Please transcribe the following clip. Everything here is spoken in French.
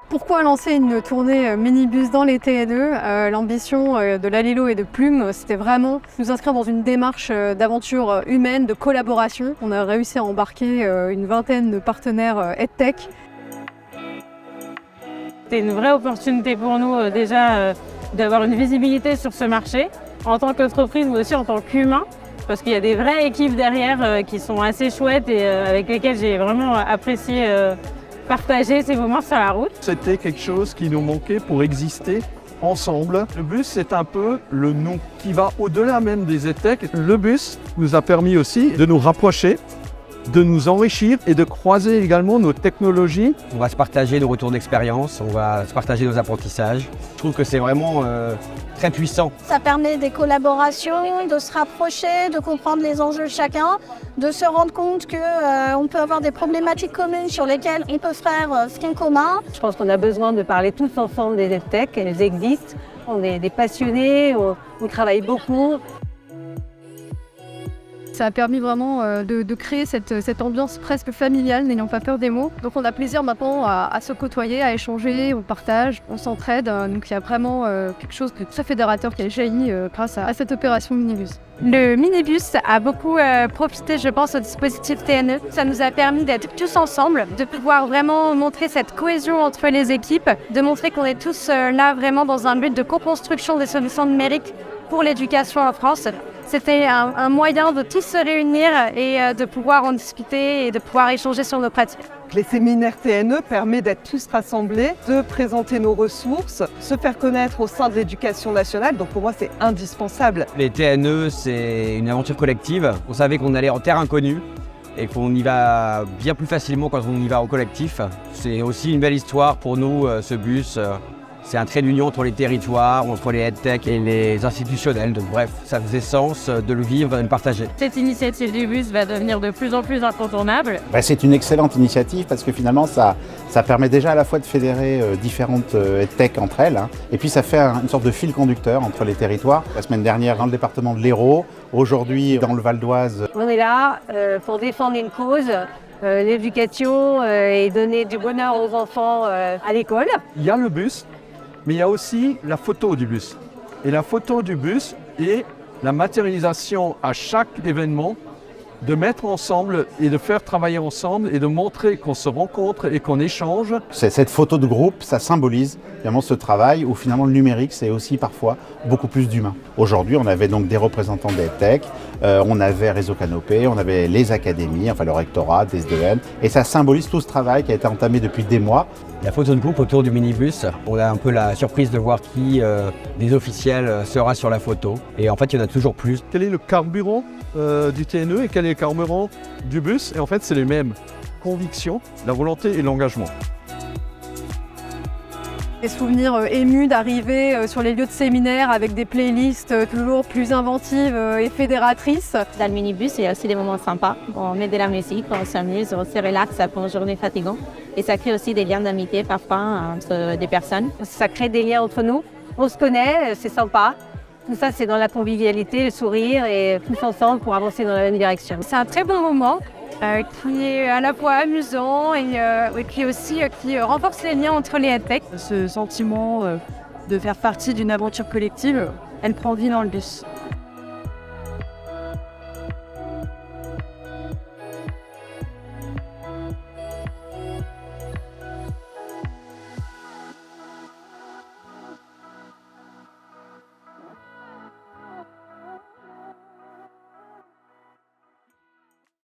Pourquoi lancer une tournée minibus dans les TNE? L'ambition de l'Alilo et de Plume, c'était vraiment nous inscrire dans une démarche d'aventure humaine, de collaboration. On a réussi à embarquer une vingtaine de partenaires EdTech. C'était une vraie opportunité pour nous déjà d'avoir une visibilité sur ce marché, en tant qu'entreprise mais aussi en tant qu'humain, parce qu'il y a des vraies équipes derrière qui sont assez chouettes et avec lesquelles j'ai vraiment apprécié partager ces moments sur la route. C'était quelque chose qui nous manquait pour exister ensemble. Le bus, c'est un peu le nous qui va au-delà même des EdTech. Le bus nous a permis aussi de nous rapprocher, de nous enrichir et de croiser également nos technologies. On va se partager nos retours d'expérience, on va se partager nos apprentissages. Je trouve que c'est vraiment très puissant. Ça permet des collaborations, de se rapprocher, de comprendre les enjeux de chacun, de se rendre compte qu'on peut avoir des problématiques communes sur lesquelles on peut faire front commun. Je pense qu'on a besoin de parler tous ensemble des EdTech, elles existent, on est des passionnés, on travaille beaucoup. Ça a permis vraiment de créer cette ambiance presque familiale, n'ayant pas peur des mots. Donc on a plaisir maintenant à se côtoyer, à échanger, on partage, on s'entraide. Donc il y a vraiment quelque chose de très fédérateur qui a jailli grâce à cette opération minibus. Le minibus a beaucoup profité, je pense, au dispositif TNE. Ça nous a permis d'être tous ensemble, de pouvoir vraiment montrer cette cohésion entre les équipes, de montrer qu'on est tous là vraiment dans un but de co-construction des solutions numériques pour l'éducation en France. C'était un moyen de tous se réunir et de pouvoir en discuter et de pouvoir échanger sur nos pratiques. Les séminaires TNE permettent d'être tous rassemblés, de présenter nos ressources, se faire connaître au sein de l'éducation nationale. Donc pour moi, c'est indispensable. Les TNE, c'est une aventure collective. On savait qu'on allait en terre inconnue et qu'on y va bien plus facilement quand on y va au collectif. C'est aussi une belle histoire pour nous, ce bus. C'est un trait d'union entre les territoires, entre les EdTech et les institutionnels. Donc bref, ça faisait sens de le vivre et de le partager. Cette initiative du bus va devenir de plus en plus incontournable. C'est une excellente initiative parce que finalement ça permet déjà à la fois de fédérer différentes EdTech entre elles, et puis ça fait une sorte de fil conducteur entre les territoires. La semaine dernière dans le département de l'Hérault, aujourd'hui dans le Val d'Oise. On est là pour défendre une cause. L'éducation et donner du bonheur aux enfants à l'école. Il y a le bus, mais il y a aussi la photo du bus. Et la photo du bus est la matérialisation à chaque événement de mettre ensemble et de faire travailler ensemble et de montrer qu'on se rencontre et qu'on échange. Cette photo de groupe, ça symbolise finalement ce travail où finalement le numérique, c'est aussi parfois beaucoup plus d'humain. Aujourd'hui, on avait donc des représentants des EdTech, on avait Réseau Canopé, on avait les académies, enfin le rectorat, des SDN, et ça symbolise tout ce travail qui a été entamé depuis des mois. La photo de groupe autour du minibus, on a un peu la surprise de voir qui des officiels sera sur la photo. Et en fait, il y en a toujours plus. Quel est le carburant du TNE et quel est le carburant du bus? Et en fait, c'est les mêmes. Conviction, la volonté et l'engagement. Des souvenirs émus d'arriver sur les lieux de séminaire avec des playlists toujours plus inventives et fédératrices. Dans le minibus, il y a aussi des moments sympas. On met de la musique, on s'amuse, on se relaxe après une journée fatigante. Et ça crée aussi des liens d'amitié parfois entre des personnes. Ça crée des liens entre nous. On se connaît, c'est sympa. Tout ça, c'est dans la convivialité, le sourire et tous ensemble pour avancer dans la même direction. C'est un très bon moment qui est à la fois amusant et puis aussi qui renforce les liens entre les EdTech. Ce sentiment de faire partie d'une aventure collective, elle prend vie dans le bus.